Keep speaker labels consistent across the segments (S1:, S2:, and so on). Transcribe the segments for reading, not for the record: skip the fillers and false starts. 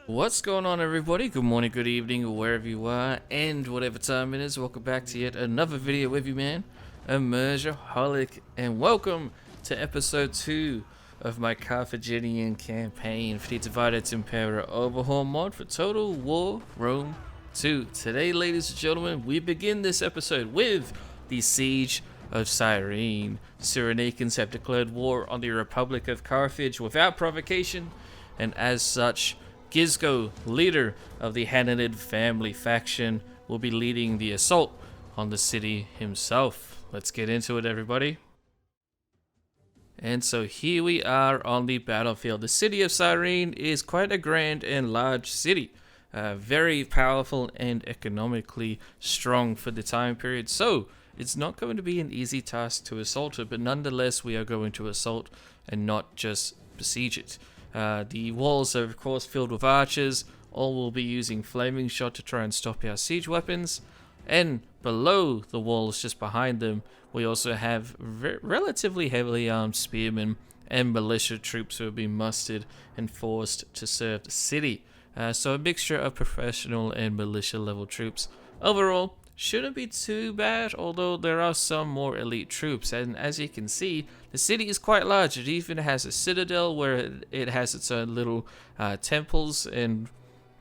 S1: What's going on, everybody? Good morning, good evening, or wherever you are, and whatever time it is. Welcome back to yet another video with you, man. Immersioholic, and welcome to episode 2 of my Carthaginian campaign for the Divided Impera Overhaul mod for Total War Rome 2. Today, ladies and gentlemen, we begin this episode with the Siege of Cyrene. Cyrenaians have declared war on the Republic of Carthage without provocation, and as such, Gisco, leader of the Hananid family faction, will be leading the assault on the city himself. Let's get into it, everybody. And so here we are on the battlefield. The city of Cyrene is quite a grand and large city. Very powerful and economically strong for the time period. So it's not going to be an easy task to assault it, but nonetheless we are going to assault and not just besiege it. The walls are of course filled with archers. All will be using flaming shot to try and stop our siege weapons. And below the walls, just behind them, we also have relatively heavily armed spearmen and militia troops who have been mustered and forced to serve the city. So a mixture of professional and militia level troops. Overall, shouldn't be too bad, although there are some more elite troops, and as you can see, the city is quite large. It even has a citadel where it has its own little temples and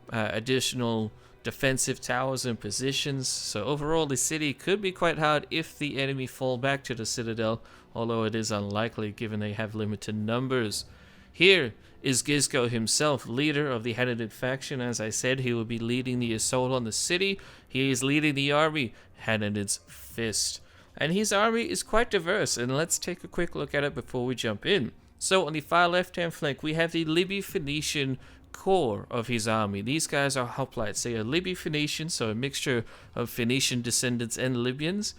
S1: additional defensive towers and positions. So overall, the city could be quite hard if the enemy fall back to the citadel, although it is unlikely given they have limited numbers. Here is Gisco himself, leader of the Hananid faction. As I said, he will be leading the assault on the city. He is leading the army, Hananid's Fist. And his army is quite diverse, and let's take a quick look at it before we jump in. So on the far left-hand flank, we have the Libyan-Phoenician core of his army. These guys are hoplites. They are Libyan-Phoenician, so a mixture of Phoenician descendants and Libyans.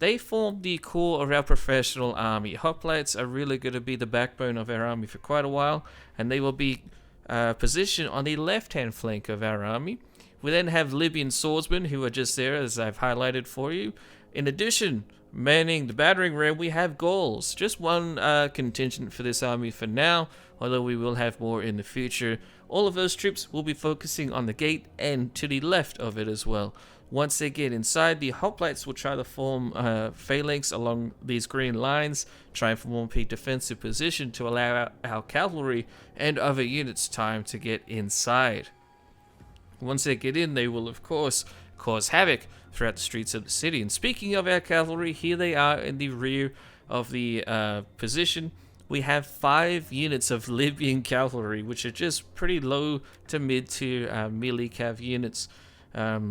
S1: They form the core of our professional army. Hoplites are really going to be the backbone of our army for quite a while, and they will be positioned on the left-hand flank of our army. We then have Libyan swordsmen, who are just there, as I've highlighted for you. In addition, manning the battering ram, we have Gauls. Just one contingent for this army for now, although we will have more in the future. All of those troops will be focusing on the gate and to the left of it as well. Once they get inside, the hoplites will try to form phalanx along these green lines, try and form a defensive position to allow our cavalry and other units time to get inside. Once they get in, they will of course cause havoc throughout the streets of the city. And speaking of our cavalry, here they are in the rear of the position. We have 5 units of Libyan cavalry, which are just pretty low to mid to melee cav units.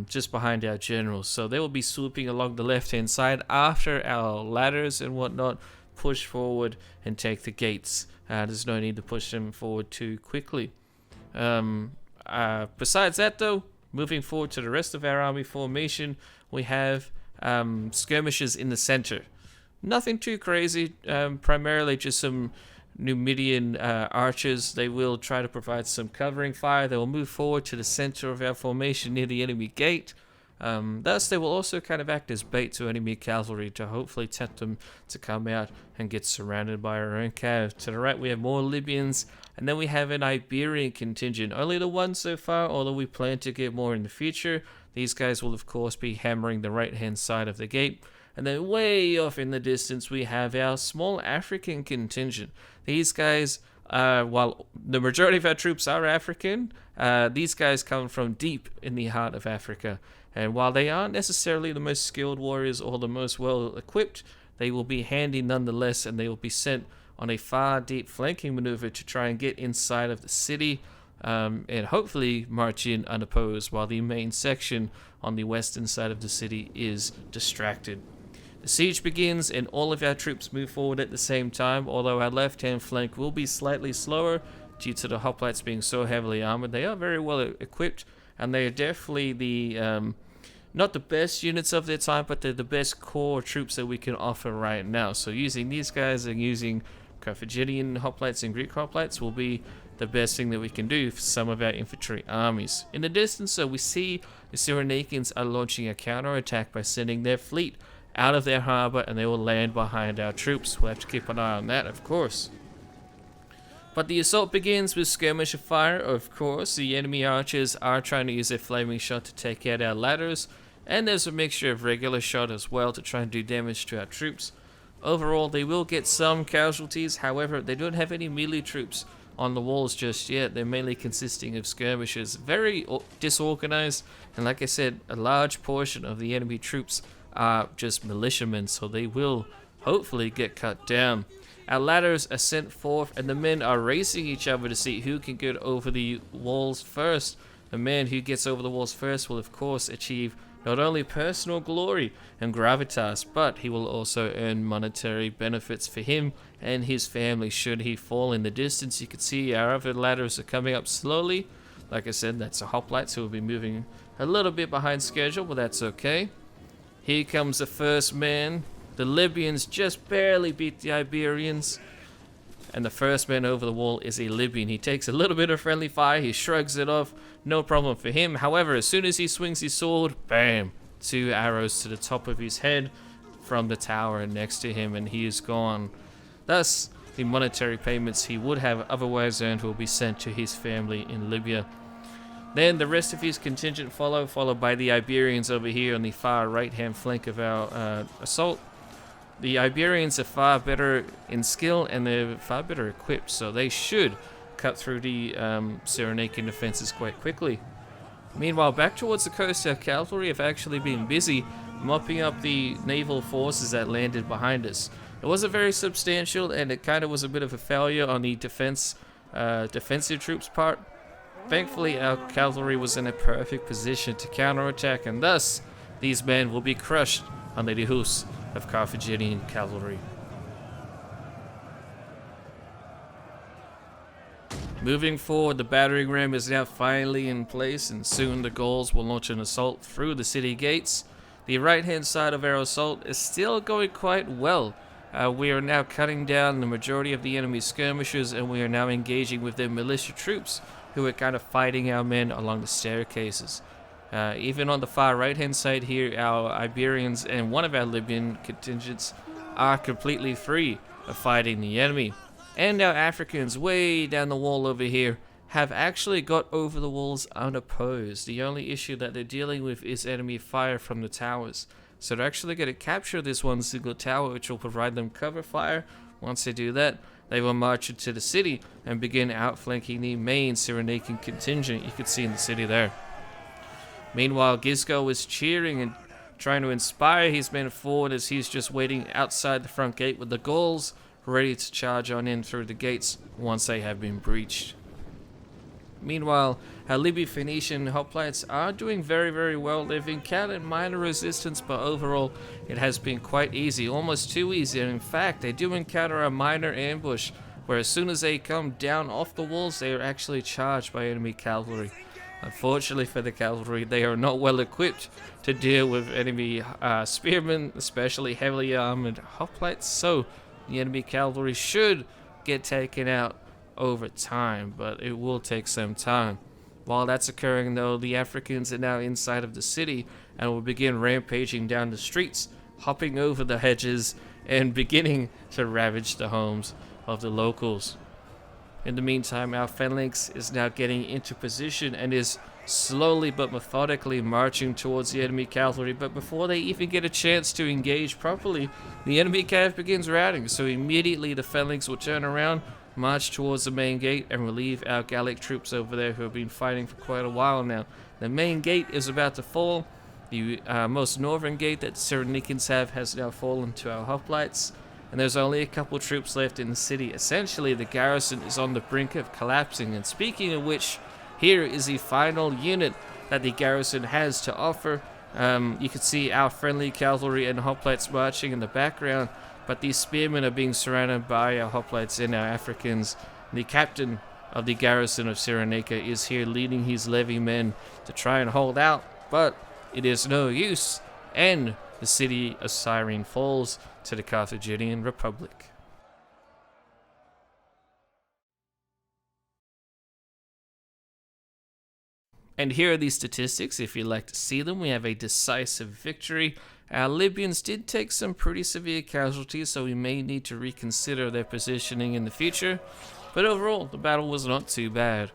S1: Just behind our generals. So they will be swooping along the left-hand side after our ladders and whatnot push forward and take the gates. There's no need to push them forward too quickly. Besides that, though, moving forward to the rest of our army formation, we have skirmishers in the center. Nothing too crazy, primarily just some Numidian archers. They will try to provide some covering fire. They will move forward to the center of our formation near the enemy gate. Thus, they will also kind of act as bait to enemy cavalry to hopefully tempt them to come out and get surrounded by our own cav. To the right, we have more Libyans, and then we have an Iberian contingent. Only the one so far, although we plan to get more in the future. These guys will, of course, be hammering the right-hand side of the gate. And then way off in the distance, we have our small African contingent. These guys, while the majority of our troops are African, these guys come from deep in the heart of Africa. And while they aren't necessarily the most skilled warriors or the most well-equipped, they will be handy nonetheless, and they will be sent on a far deep flanking maneuver to try and get inside of the city and hopefully march in unopposed while the main section on the western side of the city is distracted. The siege begins and all of our troops move forward at the same time, although our left-hand flank will be slightly slower due to the hoplites being so heavily armored. They are very well equipped, and they are definitely the not the best units of their time, but they're the best core troops that we can offer right now. So using these guys and using Carthaginian hoplites and Greek hoplites will be the best thing that we can do for some of our infantry armies. In the distance, so we see the Cyrenaians are launching a counterattack by sending their fleet out of their harbor, and they will land behind our troops. We'll have to keep an eye on that, of course. But the assault begins with skirmisher fire, of course. The enemy archers are trying to use their flaming shot to take out our ladders, and there's a mixture of regular shot as well to try and do damage to our troops. Overall, they will get some casualties, however, they don't have any melee troops on the walls just yet. They're mainly consisting of skirmishers. Very disorganized, and like I said, a large portion of the enemy troops are just militiamen, so they will hopefully get cut down. Our ladders are sent forth, and the men are racing each other to see who can get over the walls first. The man who gets over the walls first will, of course, achieve not only personal glory and gravitas, but he will also earn monetary benefits for him and his family should he fall. In the distance, you can see our other ladders are coming up slowly. Like I said, that's a hoplite, so we'll be moving a little bit behind schedule, but that's okay. Here comes the first man. The Libyans just barely beat the Iberians, and the first man over the wall is a Libyan. He takes a little bit of friendly fire, he shrugs it off, no problem for him. However, as soon as he swings his sword, bam, 2 arrows to the top of his head from the tower next to him, and he is gone. Thus, the monetary payments he would have otherwise earned will be sent to his family in Libya. Then the rest of his contingent followed by the Iberians over here on the far right-hand flank of our assault. The Iberians are far better in skill and they're far better equipped, so they should cut through the Cyrenaican defenses quite quickly. Meanwhile, back towards the coast, our cavalry have actually been busy mopping up the naval forces that landed behind us. It wasn't very substantial, and it kind of was a bit of a failure on the defensive troops' part. Thankfully, our cavalry was in a perfect position to counterattack, and thus, these men will be crushed under the hooves of Carthaginian cavalry. Moving forward, the battering ram is now finally in place, and soon the Gauls will launch an assault through the city gates. The right-hand side of our assault is still going quite well. We are now cutting down the majority of the enemy skirmishers, and we are now engaging with their militia troops, who are kind of fighting our men along the staircases. Even on the far right-hand side here, our Iberians and one of our Libyan contingents are completely free of fighting the enemy. And our Africans way down the wall over here have actually got over the walls unopposed. The only issue that they're dealing with is enemy fire from the towers. So they're actually going to capture this one single tower, which will provide them cover fire. Once they do that, they will march into the city and begin outflanking the main Cyrenaican contingent you can see in the city there. Meanwhile, Gisco is cheering and trying to inspire his men forward as he's just waiting outside the front gate with the Gauls ready to charge on in through the gates once they have been breached. Meanwhile, our Libyan Phoenician hoplites are doing very, very well. They've encountered minor resistance, but overall it has been quite easy, almost too easy. And in fact, they do encounter a minor ambush where as soon as they come down off the walls, they are actually charged by enemy cavalry. Unfortunately for the cavalry, they are not well equipped to deal with enemy spearmen, especially heavily armored hoplites, so the enemy cavalry should get taken out over time, but it will take some time. While that's occurring though, the Africans are now inside of the city and will begin rampaging down the streets, hopping over the hedges, and beginning to ravage the homes of the locals. In the meantime, our phalanx is now getting into position and is slowly but methodically marching towards the enemy cavalry, but before they even get a chance to engage properly, the enemy cav begins routing, so immediately the phalanx will turn around, march towards the main gate, and relieve our Gallic troops over there who have been fighting for quite a while now. The main gate is about to fall. The most northern gate that the Cyrenaicans have has now fallen to our hoplites, and there's only a couple troops left in the city. Essentially, the garrison is on the brink of collapsing, and speaking of which, here is the final unit that the garrison has to offer. You can see our friendly cavalry and hoplites marching in the background, but these spearmen are being surrounded by our hoplites and our Africans. The captain of the garrison of Cyrenaica is here leading his levy men to try and hold out, but it is no use, and the city of Cyrene falls to the Carthaginian Republic. And here are the statistics if you'd like to see them. We have a decisive victory. Our Libyans did take some pretty severe casualties, so we may need to reconsider their positioning in the future. But overall, the battle was not too bad.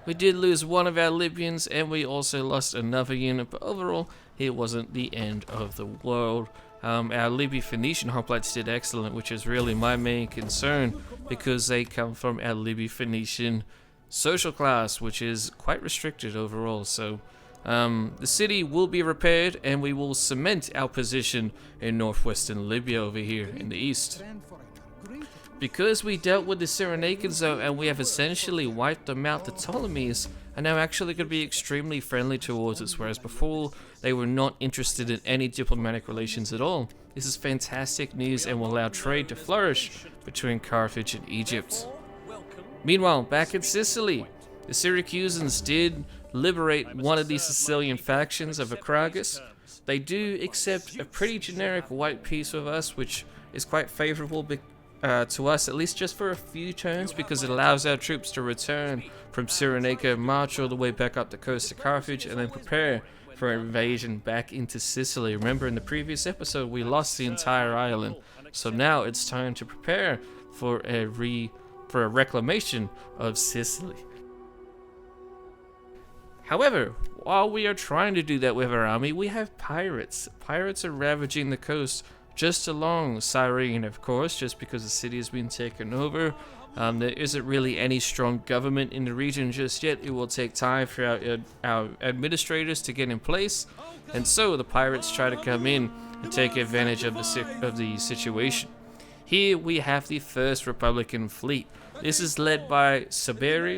S1: We did lose one of our Libyans, and we also lost another unit, but overall, it wasn't the end of the world. Our Libya-Phoenician hoplites did excellent, which is really my main concern, because they come from our Libya-Phoenician social class, which is quite restricted overall. So the city will be repaired, and we will cement our position in northwestern Libya over here in the east. Because we dealt with the Cyrenaians though, and we have essentially wiped them out, the Ptolemies are now actually going to be extremely friendly towards us, whereas before they were not interested in any diplomatic relations at all. This is fantastic news and will allow trade to flourish between Carthage and Egypt. Meanwhile, back in Sicily, the Syracusans did liberate one of the Sicilian factions of Acragas. They do accept a pretty generic white peace with us, which is quite favorable to us, at least just for a few turns, because it allows our troops to return from Cyrenaica, march all the way back up the coast to Carthage, and then prepare for an invasion back into Sicily. Remember, in the previous episode, we lost the entire island, so now it's time to prepare for a reclamation of Sicily. However, while we are trying to do that with our army, we have pirates. Pirates are ravaging the coast just along Cyrene, of course, just because the city has been taken over. There isn't really any strong government in the region just yet. It will take time for our administrators to get in place, and so the pirates try to come in and take advantage of the situation. Here we have the First Republican Fleet. This is led by Sabari,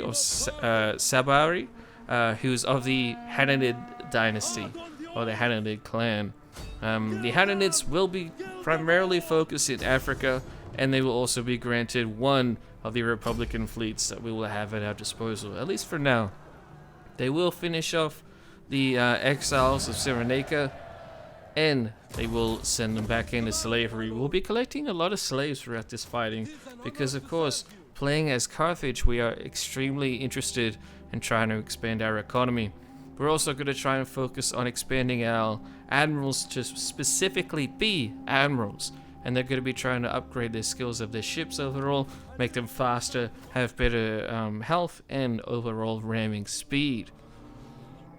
S1: who's of the Hananid dynasty, or the Hananid clan. The Hananids will be primarily focused in Africa, and they will also be granted one of the Republican fleets that we will have at our disposal, at least for now. They will finish off the exiles of Cyrenaica, and they will send them back into slavery. We'll be collecting a lot of slaves throughout this fighting, because of course, playing as Carthage, we are extremely interested in trying to expand our economy. We're also going to try and focus on expanding our admirals to specifically be admirals, and they're going to be trying to upgrade their skills of their ships overall, make them faster, have better health, and overall ramming speed.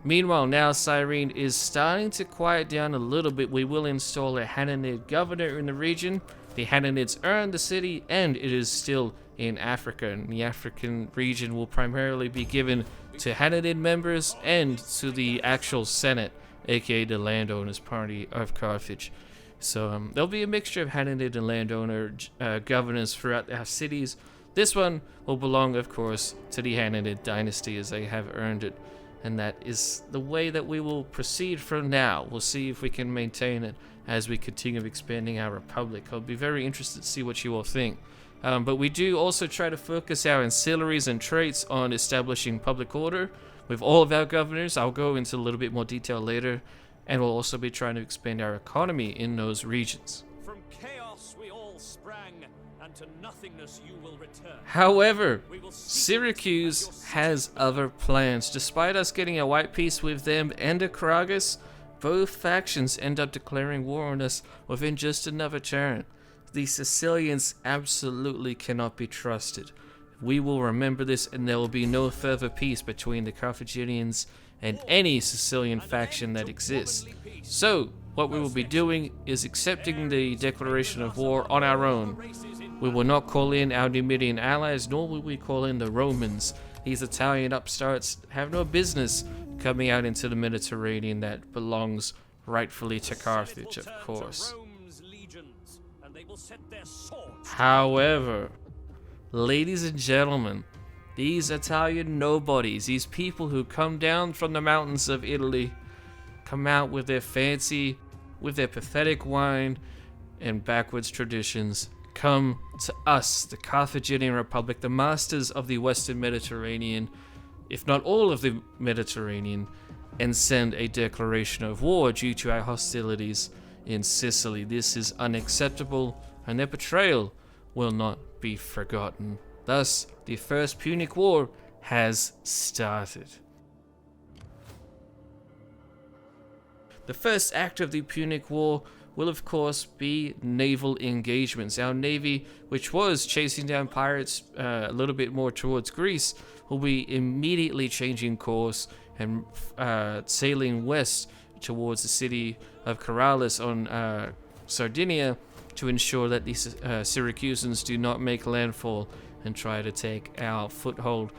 S1: Meanwhile, now Cyrene is starting to quiet down a little bit. We will install a Hananid governor in the region. The Hananids earned the city, and it is still in Africa, and the African region will primarily be given to Hananid members and to the actual Senate, aka the landowners party of Carthage. So there'll be a mixture of Hananid and landowner governors throughout our cities. This one will belong, of course, to the Hananid dynasty, as they have earned it, and that is the way that we will proceed from now. We'll see if we can maintain it as we continue expanding our republic. I'll be very interested to see what you all think. But we do also try to focus our ancillaries and traits on establishing public order with all of our governors. I'll go into a little bit more detail later, and we'll also be trying to expand our economy in those regions.
S2: From chaos we all sprang, and to nothingness you will return.
S1: However, Syracuse has other plans. Despite us getting a white peace with them and Acragas, both factions end up declaring war on us within just another turn. The Sicilians absolutely cannot be trusted. We will remember this, and there will be no further peace between the Carthaginians and any Sicilian faction that exists. So, what we will be doing is accepting the declaration of war on our own. We will not call in our Numidian allies, nor will we call in the Romans. These Italian upstarts have no business coming out into the Mediterranean that belongs rightfully to Carthage, of course. However, ladies and gentlemen, these Italian nobodies, these people who come down from the mountains of Italy, come out with their pathetic wine and backwards traditions, come to us, the Carthaginian Republic, the masters of the Western Mediterranean, if not all of the Mediterranean, and send a declaration of war due to our hostilities in Sicily. This is unacceptable, and their betrayal will not be forgotten. Thus, the First Punic War has started. The first act of the Punic War will of course be naval engagements. Our navy, which was chasing down pirates a little bit more towards Greece, will be immediately changing course and sailing west towards the city of Corrales on Sardinia to ensure that these Syracusans do not make landfall and try to take our foothold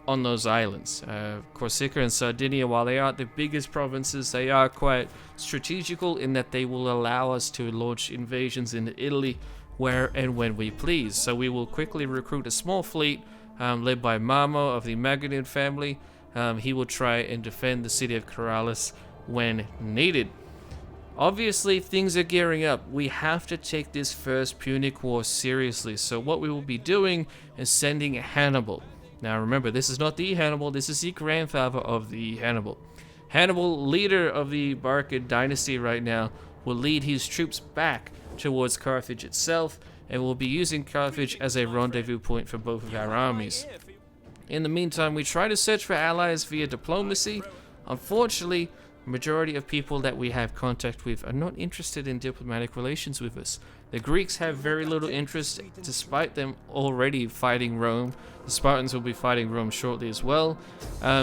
S1: on those islands. Corsica and Sardinia, while they aren't the biggest provinces, they are quite strategical in that they will allow us to launch invasions into Italy where and when we please. So we will quickly recruit a small fleet led by Mamo of the Maganid family. He will try and defend the city of Corrales when needed. Obviously, things are gearing up. We have to take this first Punic War seriously. So what we will be doing is sending Hannibal. Now remember, this is not the Hannibal, this is the grandfather of the Hannibal. Hannibal, leader of the Barcid dynasty right now, will lead his troops back towards Carthage itself, and will be using Carthage as a rendezvous point for both of our armies. In the meantime, we try to search for allies via diplomacy. Unfortunately, the majority of people that we have contact with are not interested in diplomatic relations with us. The Greeks have very little interest, despite them already fighting Rome. The Spartans will be fighting Rome shortly as well,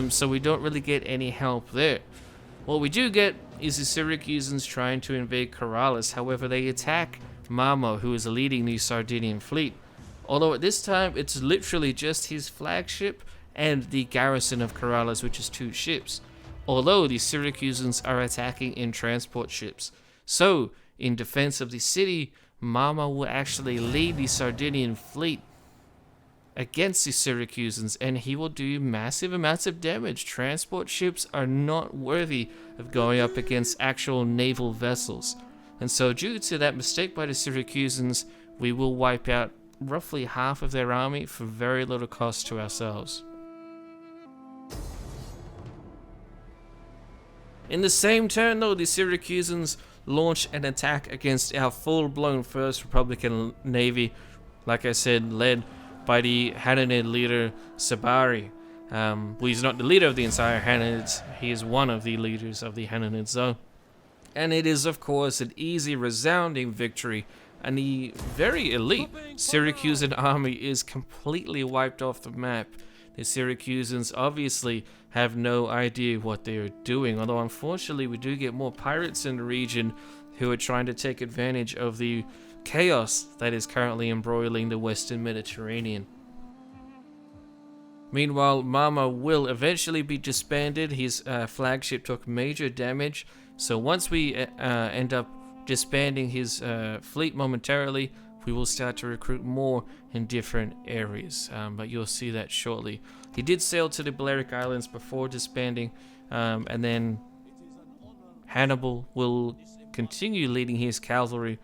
S1: so we don't really get any help there. What we do get is the Syracusans trying to invade Corrales. However, they attack Mamo, who is leading the Sardinian fleet. Although at this time, it's literally just his flagship and the garrison of Corrales, which is 2 ships. Although the Syracusans are attacking in transport ships. So, in defense of the city, Mamo will actually lead the Sardinian fleet against the Syracusans, and he will do massive amounts of damage. Transport ships are not worthy of going up against actual naval vessels. And so due to that mistake by the Syracusans, we will wipe out roughly half of their army for very little cost to ourselves. In the same turn though, the Syracusans launch an attack against our full-blown First Republican Navy, like I said, led by the Hannanid leader Sabari. Well, he's not the leader of the entire Hannanids, he is one of the leaders of the Hannanids though. And it is of course an easy, resounding victory, and the very elite Syracusan army is completely wiped off the map. The Syracusans obviously have no idea what they are doing, although unfortunately we do get more pirates in the region who are trying to take advantage of the chaos that is currently embroiling the Western Mediterranean. Meanwhile, Mamo will eventually be disbanded. His flagship took major damage, so once we end up disbanding his fleet momentarily, we will start to recruit more in different areas, but you'll see that shortly. He did sail to the Balearic Islands before disbanding, and then Hannibal will continue leading his cavalry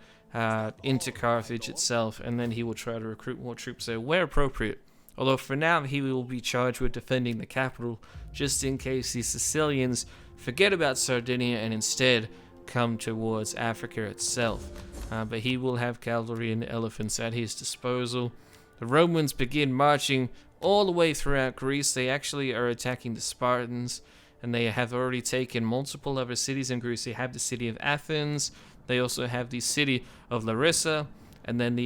S1: into Carthage itself, and then he will try to recruit more troops there where appropriate. Although for now he will be charged with defending the capital, just in case the Sicilians forget about Sardinia and instead come towards Africa itself. But he will have cavalry and elephants at his disposal. The Romans begin marching all the way throughout Greece. They actually are attacking the Spartans, and they have already taken multiple other cities in Greece. They have the city of Athens, they also have the city of Larissa, and then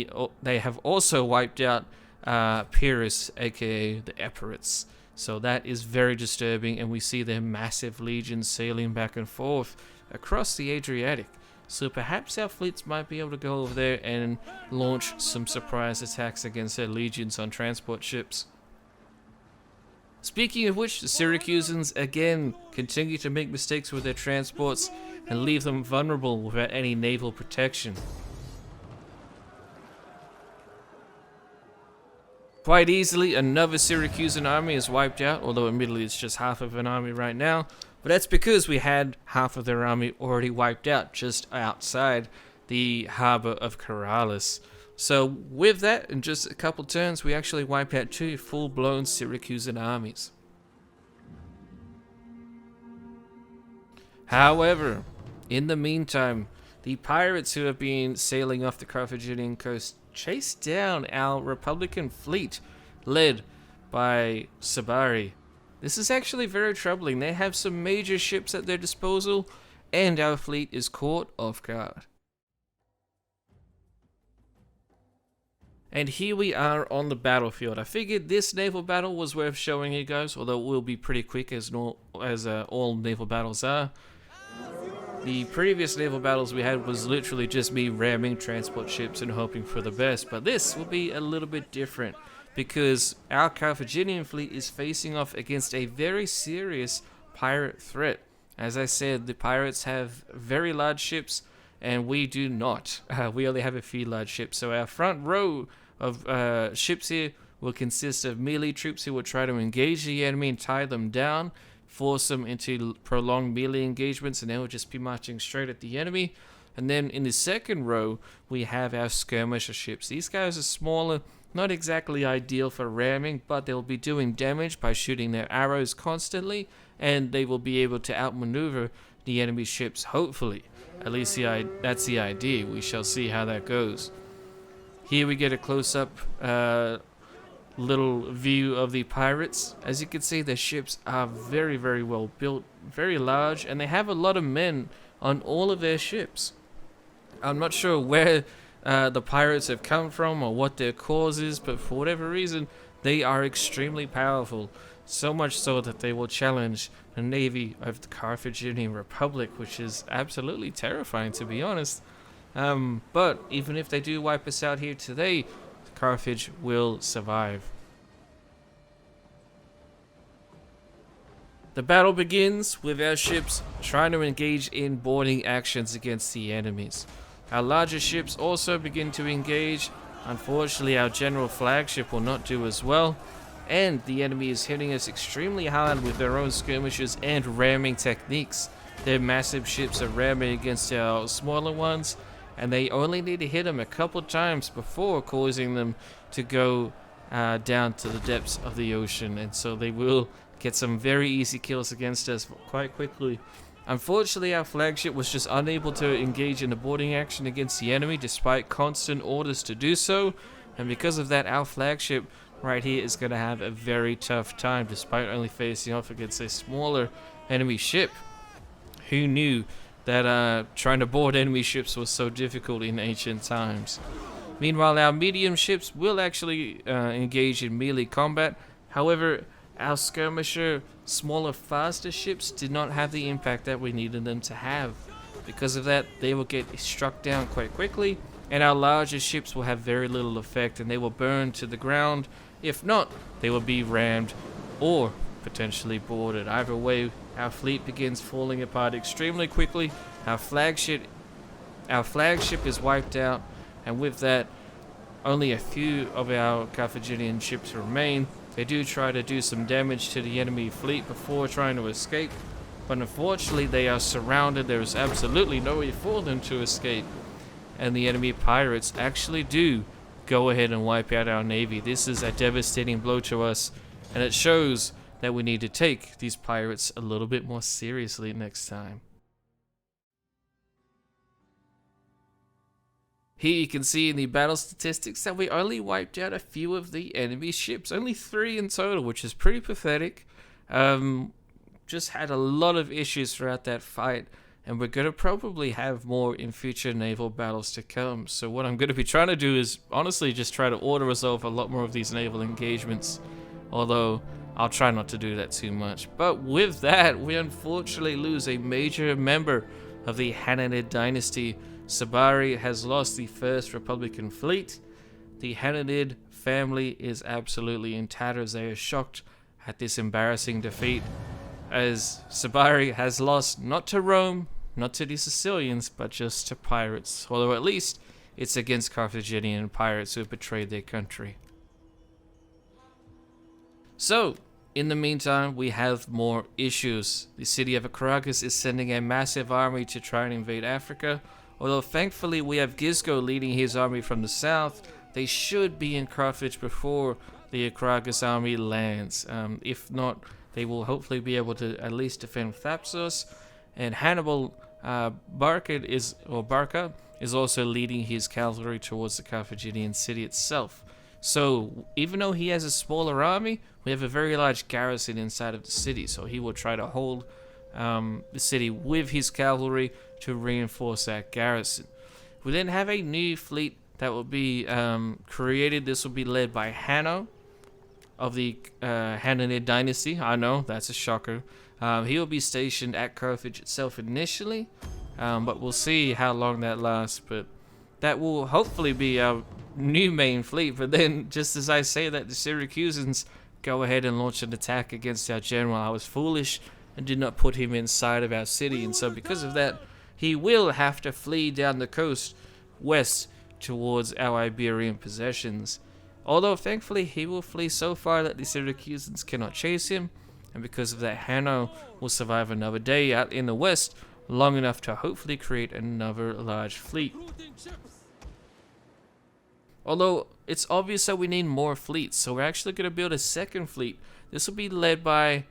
S1: they have also wiped out Pyrrhus, aka the Epirates. So that is very disturbing, and we see their massive legions sailing back and forth across the Adriatic. So perhaps our fleets might be able to go over there and launch some surprise attacks against their legions on transport ships. Speaking of which, the Syracusans again continue to make mistakes with their transports and leave them vulnerable without any naval protection. Quite easily, another Syracusan army is wiped out, although admittedly it's just half of an army right now. But that's because we had half of their army already wiped out just outside the harbor of Corrales. So with that, in just a couple turns, we actually wipe out 2 full-blown Syracusan armies. However, in the meantime, the pirates who have been sailing off the Carthaginian coast chased down our Republican fleet, led by Sabari. This is actually very troubling. They have some major ships at their disposal, and our fleet is caught off guard. And here we are on the battlefield. I figured this naval battle was worth showing you guys, although it will be pretty quick as all naval battles are. The previous naval battles we had was literally just me ramming transport ships and hoping for the best, but this will be a little bit different because our Carthaginian fleet is facing off against a very serious pirate threat. As I said, the pirates have very large ships and we do not. We only have a few large ships, so our front row of ships here will consist of melee troops who will try to engage the enemy and tie them down, force them into prolonged melee engagements, and they will just be marching straight at the enemy. And then in the second row, we have our skirmisher ships. These guys are smaller, not exactly ideal for ramming, but they'll be doing damage by shooting their arrows constantly, and they will be able to outmaneuver the enemy ships, hopefully. At least that's the idea. We shall see how that goes. Here we get a close-up little view of the pirates. As you can see, their ships are very, very well built, very large, and they have a lot of men on all of their ships. I'm not sure where the pirates have come from or what their cause is, but for whatever reason, they are extremely powerful. So much so that they will challenge the navy of the Carthaginian Republic, which is absolutely terrifying, to be honest. But even if they do wipe us out here today, Carthage will survive. The battle begins with our ships trying to engage in boarding actions against the enemies. Our larger ships also begin to engage. Unfortunately, our general flagship will not do as well, and the enemy is hitting us extremely hard with their own skirmishes and ramming techniques. Their massive ships are ramming against our smaller ones, and they only need to hit them a couple times before causing them to go down to the depths of the ocean, and so they will get some very easy kills against us quite quickly. Unfortunately, our flagship was just unable to engage in a boarding action against the enemy despite constant orders to do so, and because of that, our flagship right here is going to have a very tough time despite only facing off against a smaller enemy ship. Who knew that trying to board enemy ships was so difficult in ancient times? Meanwhile, our medium ships will actually engage in melee combat. However, our skirmisher, smaller, faster ships did not have the impact that we needed them to have. Because of that, they will get struck down quite quickly, and our larger ships will have very little effect, and they will burn to the ground. If not, they will be rammed or potentially boarded. Either way, our fleet begins falling apart extremely quickly. Our flagship is wiped out, and with that, only a few of our Carthaginian ships remain. They do try to do some damage to the enemy fleet before trying to escape, but unfortunately they are surrounded. There is absolutely no way for them to escape, and the enemy pirates actually do go ahead and wipe out our navy. This is a devastating blow to us, and it shows that we need to take these pirates a little bit more seriously next time. Here you can see in the battle statistics that we only wiped out a few of the enemy ships, only 3 in total, which is pretty pathetic. Just had a lot of issues throughout that fight, and we're going to probably have more in future naval battles to come. So what I'm going to be trying to do is honestly just try to auto-resolve a lot more of these naval engagements, although I'll try not to do that too much. But with that, we unfortunately lose a major member of the Hananid dynasty. Sabari has lost the first Republican fleet. The Hananid family is absolutely in tatters. They are shocked at this embarrassing defeat, as Sabari has lost not to Rome, not to the Sicilians, but just to pirates. Although at least it's against Carthaginian pirates who have betrayed their country. So, in the meantime, we have more issues. The city of Carthage is sending a massive army to try and invade Africa. Although thankfully we have Gisco leading his army from the south, they should be in Carthage before the Carthage army lands. If not, they will hopefully be able to at least defend Thapsos. And Hannibal Barca is also leading his cavalry towards the Carthaginian city itself. So even though he has a smaller army, we have a very large garrison inside of the city. So he will try to hold the city with his cavalry to reinforce that garrison. We then have a new fleet that will be created. This will be led by Hanno of the Hananid dynasty. I know, that's a shocker. He will be stationed at Carthage itself initially, but we'll see how long that lasts. But that will hopefully be our new main fleet. But then, just as I say that, the Syracusans go ahead and launch an attack against our general. I was foolish and did not put him inside of our city, and so because of that, he will have to flee down the coast west towards our Iberian possessions. Although thankfully he will flee so far that the Syracusans cannot chase him, and because of that, Hanno will survive another day out in the west, long enough to hopefully create another large fleet. Although it's obvious that we need more fleets, so we're actually going to build a second fleet. This will be led by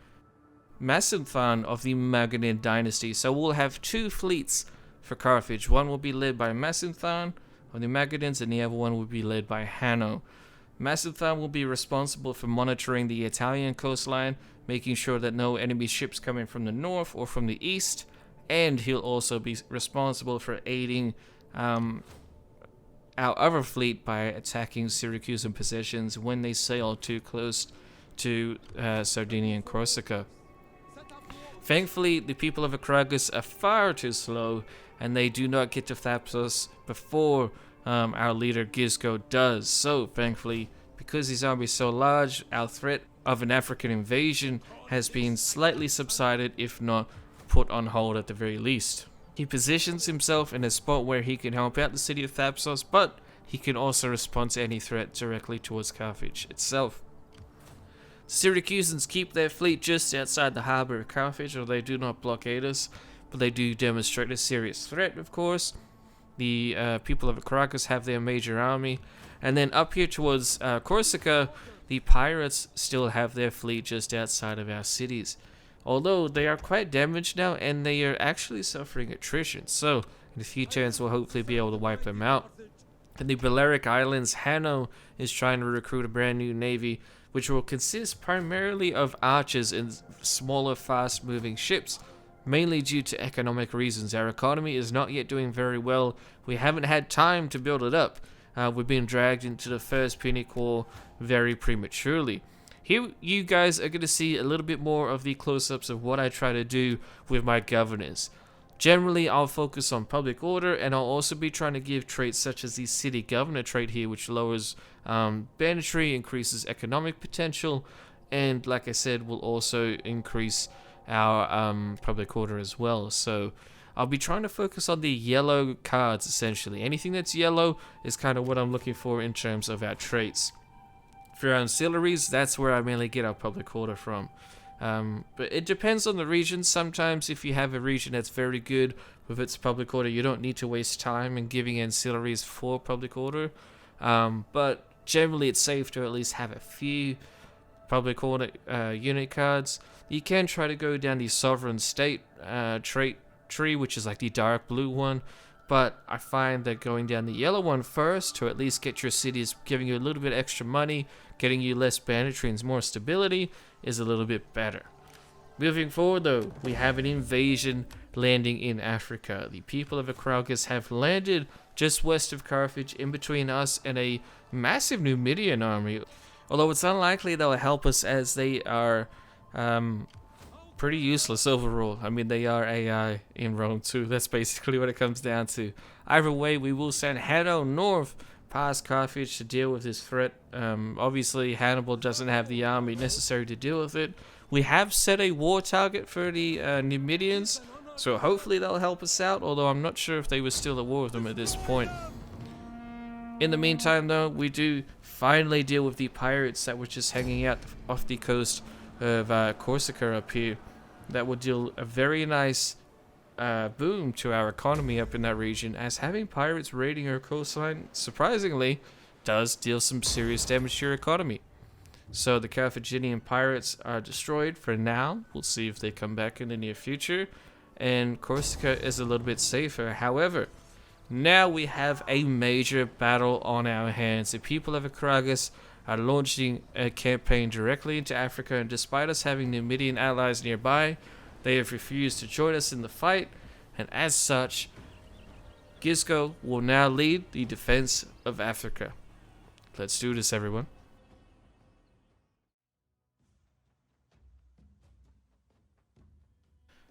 S1: Macedon of the Maganid dynasty. So we'll have two fleets for Carthage. One will be led by Macedon of the Magadins, and the other one will be led by Hanno. Macedon will be responsible for monitoring the Italian coastline, making sure that no enemy ships coming from the north or from the east, and he'll also be responsible for aiding our other fleet by attacking Syracusan possessions when they sail too close to Sardinia and Corsica. Thankfully, the people of Acragas are far too slow, and they do not get to Thapsos before our leader Gisco does. So, thankfully, because his army is so large, our threat of an African invasion has been slightly subsided, if not put on hold at the very least. He positions himself in a spot where he can help out the city of Thapsos, but he can also respond to any threat directly towards Carthage itself. Syracusans keep their fleet just outside the harbour of Carthage, or they do not blockade us, but they do demonstrate a serious threat, of course. The people of Caracas have their major army, and then up here towards Corsica, the pirates still have their fleet just outside of our cities. Although they are quite damaged now, and they are actually suffering attrition, so in a few turns we'll hopefully be able to wipe them out. In the Balearic Islands, Hanno is trying to recruit a brand new navy, which will consist primarily of archers and smaller, fast-moving ships, mainly due to economic reasons. Our economy is not yet doing very well. We haven't had time to build it up. We've been dragged into the First Punic War very prematurely. Here, you guys are going to see a little bit more of the close-ups of what I try to do with my governors. Generally, I'll focus on public order, and I'll also be trying to give traits such as the city governor trait here, which lowers banditry, increases economic potential, and like I said, will also increase our public order as well. So I'll be trying to focus on the yellow cards, essentially. Anything that's yellow is kind of what I'm looking for in terms of our traits. For our ancillaries, that's where I mainly get our public order from. But it depends on the region. Sometimes if you have a region that's very good with its public order, you don't need to waste time in giving ancillaries for public order. But generally it's safe to at least have a few public order unit cards. You can try to go down the sovereign state trait tree, which is like the dark blue one, but I find that going down the yellow one first to at least get your cities giving you a little bit extra money, getting you less banditry and more stability is a little bit better. Moving forward though, we have an invasion landing in Africa. The people of Acraucus have landed just west of Carthage, in between us and a massive Numidian army. Although it's unlikely they'll help us, as they are pretty useless overall. I mean, they are AI in Rome too. That's basically what it comes down to. Either way, we will send Hanno north past Carthage to deal with this threat. Obviously, Hannibal doesn't have the army necessary to deal with it. We have set a war target for the Numidians, so hopefully they'll help us out, although I'm not sure if they were still at war with them at this point. In the meantime, though, we do finally deal with the pirates that were just hanging out off the coast of Corsica up here. That will deal a very nice boom to our economy up in that region, as having pirates raiding our coastline, surprisingly, does deal some serious damage to your economy. So the Carthaginian pirates are destroyed for now. We'll see if they come back in the near future. And Corsica is a little bit safer. However, now we have a major battle on our hands. The people of Acragas are launching a campaign directly into Africa, and despite us having Numidian allies nearby, they have refused to join us in the fight, and as such, Gisco will now lead the defense of Africa. Let's do this, everyone.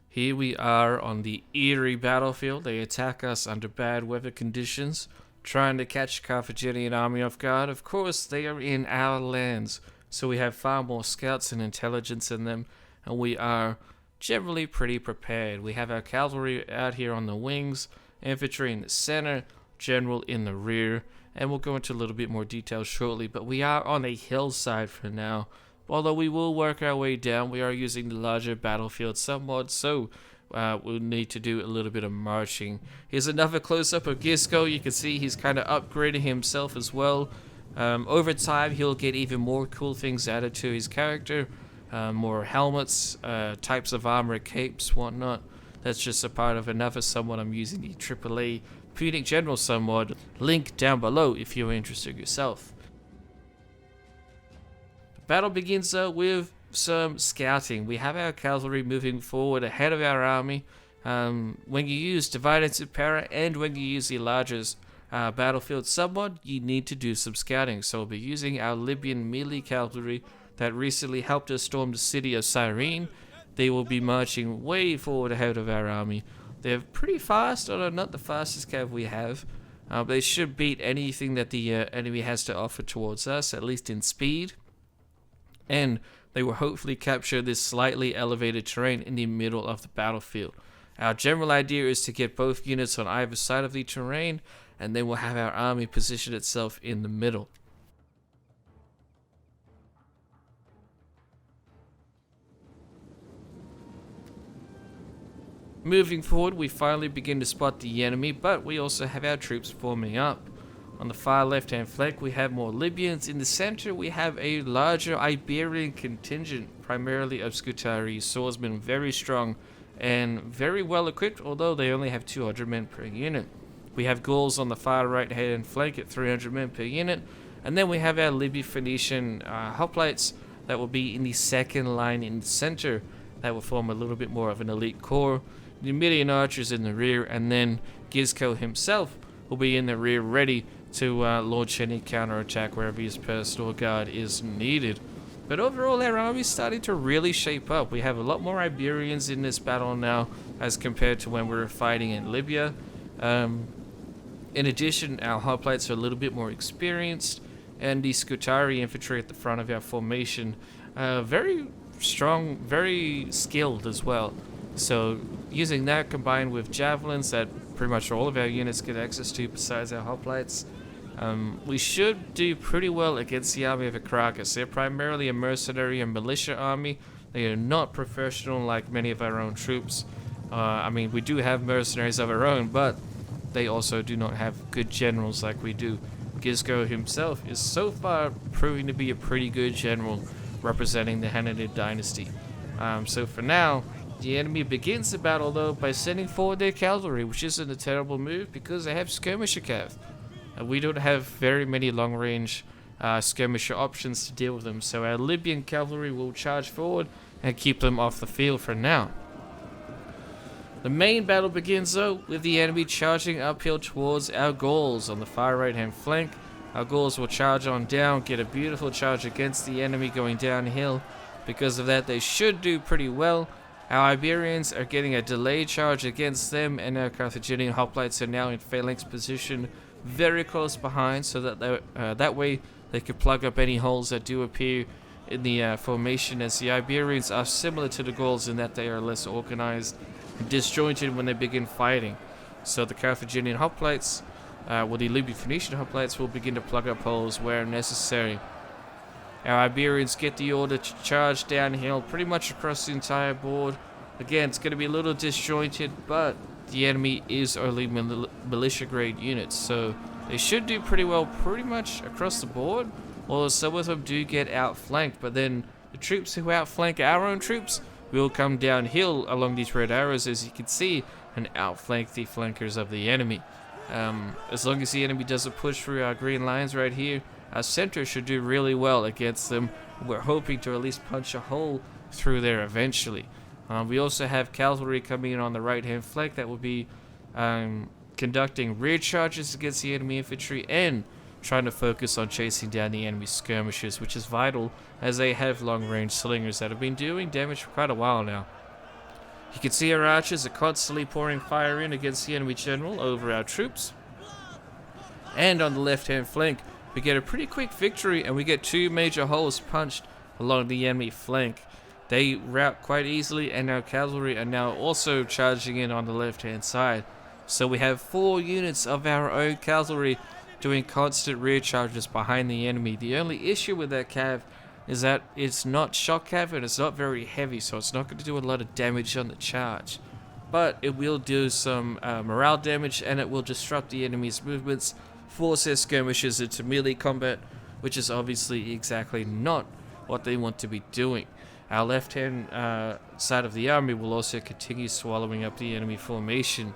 S1: Here we are on the eerie battlefield. They attack us under bad weather conditions, trying to catch Carthaginian army off guard. Of course, they are in our lands, so we have far more scouts and intelligence in them, and we are generally pretty prepared. We have our cavalry out here on the wings, infantry in the center, general in the rear, and we'll go into a little bit more detail shortly, but we are on a hillside for now. Although we will work our way down, we are using the larger battlefield somewhat, so we'll need to do a little bit of marching. Here's another close-up of Gisco. You can see he's kind of upgrading himself as well. Over time, he'll get even more cool things added to his character. More helmets, types of armor, capes, whatnot. That's just a part of another somewhat. I'm using the AAA Punic General somewhat. Link down below if you're interested yourself. Battle begins with some scouting. We have our cavalry moving forward ahead of our army. When you use Divided Impera and when you use the largest battlefield somewhat, you need to do some scouting. So we'll be using our Libyan melee cavalry that recently helped us storm the city of Cyrene. They will be marching way forward ahead of our army. They're pretty fast, although not the fastest cav we have. They should beat anything that the enemy has to offer towards us, at least in speed. And they will hopefully capture this slightly elevated terrain in the middle of the battlefield. Our general idea is to get both units on either side of the terrain, and then we'll have our army position itself in the middle. Moving forward, we finally begin to spot the enemy, but we also have our troops forming up. On the far left-hand flank, we have more Libyans. In the center, we have a larger Iberian contingent, primarily of Scutari swordsmen, very strong and very well equipped, although they only have 200 men per unit. We have Gauls on the far right-hand flank at 300 men per unit, and then we have our Libyan-Phoenician hoplites that will be in the second line in the center. That will form a little bit more of an elite corps. The Numidian archers in the rear, and then Gisco himself will be in the rear ready to launch any counterattack wherever his personal guard is needed. But overall, our army is starting to really shape up. We have a lot more Iberians in this battle now as compared to when we were fighting in Libya. In addition, our hoplites are a little bit more experienced, and the Scutari infantry at the front of our formation very strong, very skilled as well. So using that combined with javelins that pretty much all of our units get access to besides our hoplites, we should do pretty well against the army of Carthage. They're primarily a mercenary and militia army. They are not professional like many of our own troops. I mean, we do have mercenaries of our own, but they also do not have good generals like we do. Gisco himself is so far proving to be a pretty good general representing the Hananid dynasty. So for now, the enemy begins the battle though by sending forward their cavalry, which isn't a terrible move because they have skirmisher cav. We don't have very many long-range skirmisher options to deal with them, so our Libyan cavalry will charge forward and keep them off the field for now. The main battle begins though with the enemy charging uphill towards our Gauls on the far right-hand flank. Our Gauls will charge on down, get a beautiful charge against the enemy going downhill. Because of that, they should do pretty well. Our Iberians are getting a delayed charge against them, and our Carthaginian hoplites are now in phalanx position very close behind, so that that way they can plug up any holes that do appear in the formation, as the Iberians are similar to the Gauls in that they are less organized and disjointed when they begin fighting. So the Carthaginian hoplites, the Libyan Phoenician hoplites will begin to plug up holes where necessary. Our Iberians get the order to charge downhill pretty much across the entire board. Again, it's going to be a little disjointed, but the enemy is only militia grade units, so they should do pretty well pretty much across the board, although some of them do get outflanked, but then the troops who outflank our own troops will come downhill along these red arrows, as you can see, and outflank the flankers of the enemy. As long as the enemy doesn't push through our green lines right here, our center should do really well against them. We're hoping to at least punch a hole through there eventually. We also have cavalry coming in on the right-hand flank that will be conducting rear charges against the enemy infantry and trying to focus on chasing down the enemy skirmishers, which is vital as they have long-range slingers that have been doing damage for quite a while now. You can see our archers are constantly pouring fire in against the enemy general over our troops. And on the left-hand flank, we get a pretty quick victory and we get 2 major holes punched along the enemy flank. They rout quite easily and our cavalry are now also charging in on the left-hand side. So we have 4 units of our own cavalry doing constant rear charges behind the enemy. The only issue with that cav is that it's not shock cav and it's not very heavy, so it's not going to do a lot of damage on the charge. But it will do some morale damage and it will disrupt the enemy's movements, force their skirmishers into melee combat, which is obviously exactly not what they want to be doing. Our left-hand side of the army will also continue swallowing up the enemy formation.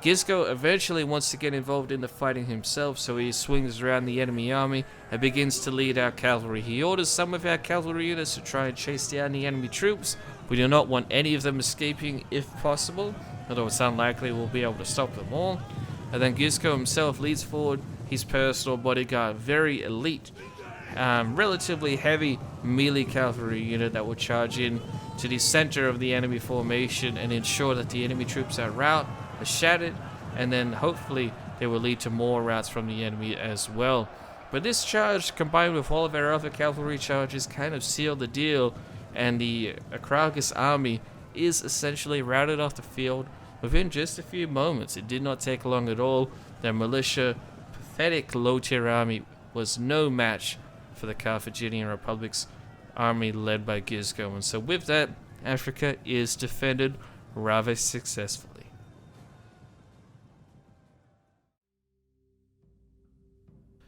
S1: Gisco eventually wants to get involved in the fighting himself, so he swings around the enemy army and begins to lead our cavalry. He orders some of our cavalry units to try and chase down the enemy troops. We do not want any of them escaping if possible, although it's unlikely we'll be able to stop them all. And then Gisco himself leads forward his personal bodyguard, very elite, relatively heavy melee cavalry unit that will charge in to the center of the enemy formation and ensure that the enemy troops are routed, are shattered, and then hopefully they will lead to more routes from the enemy as well. But this charge, combined with all of our other cavalry charges, kind of sealed the deal, and the Acragas army is essentially routed off the field within just a few moments. It did not take long at all. Their militia, pathetic low-tier army was no match for the Carthaginian Republic's army led by Gisco. And so with that, Africa is defended rather successfully.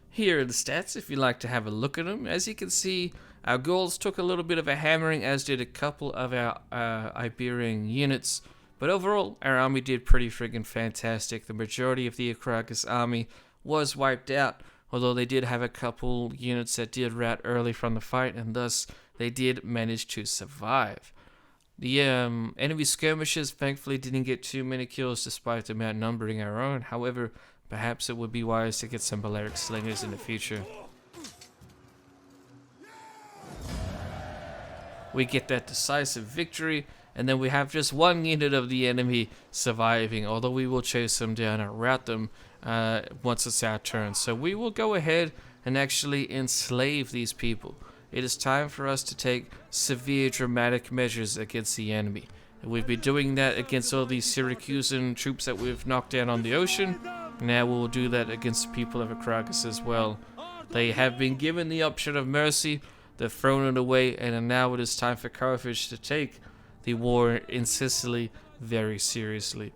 S1: Here are the stats if you'd like to have a look at them. As you can see, our Gauls took a little bit of a hammering, as did a couple of our Iberian units. But overall, our army did pretty friggin' fantastic. The majority of the Acragas army was wiped out, although they did have a couple units that did rout early from the fight, and thus they did manage to survive. The enemy skirmishers thankfully didn't get too many kills despite them outnumbering our own. However, perhaps it would be wise to get some Balearic slingers in the future. We get that decisive victory, and then we have just 1 unit of the enemy surviving, although we will chase them down and rout them once it's our turn. So we will go ahead and actually enslave these people. It is time for us to take severe dramatic measures against the enemy. We've been doing that against all these Syracusan troops that we've knocked down on the ocean. Now we'll do that against the people of Acragas as well. They have been given the option of mercy, they've thrown it away, and now it is time for Carthage to take the war in Sicily very seriously.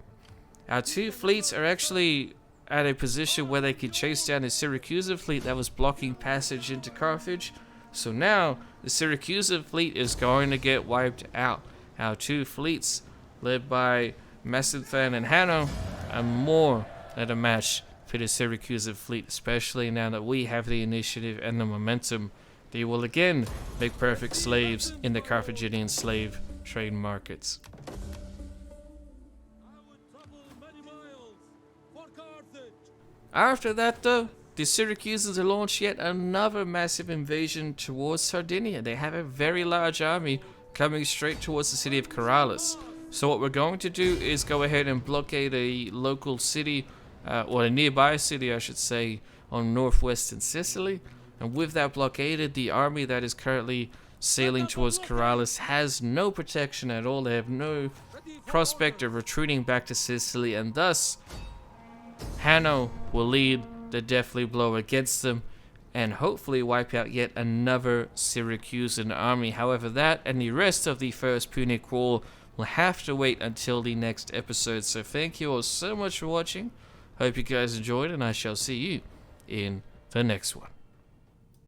S1: Our 2 fleets are actually at a position where they could chase down the Syracusan fleet that was blocking passage into Carthage. So now the Syracusan fleet is going to get wiped out. Our 2 fleets, led by Macedon and Hanno, are more than a match for the Syracusan fleet, especially now that we have the initiative and the momentum. They will again make perfect slaves in the Carthaginian slave trade markets. After that though, the Syracusans launched yet another massive invasion towards Sardinia. They have a very large army coming straight towards the city of Corrales. So what we're going to do is go ahead and blockade a local city, or a nearby city I should say, on northwestern Sicily. And with that blockaded, the army that is currently sailing towards Corrales has no protection at all. They have no prospect of retreating back to Sicily, and thus Hanno will lead the deathly blow against them and hopefully wipe out yet another Syracusan army. However, that and the rest of the First Punic War will have to wait until the next episode. So thank you all so much for watching. Hope you guys enjoyed, and I shall see you in the next one.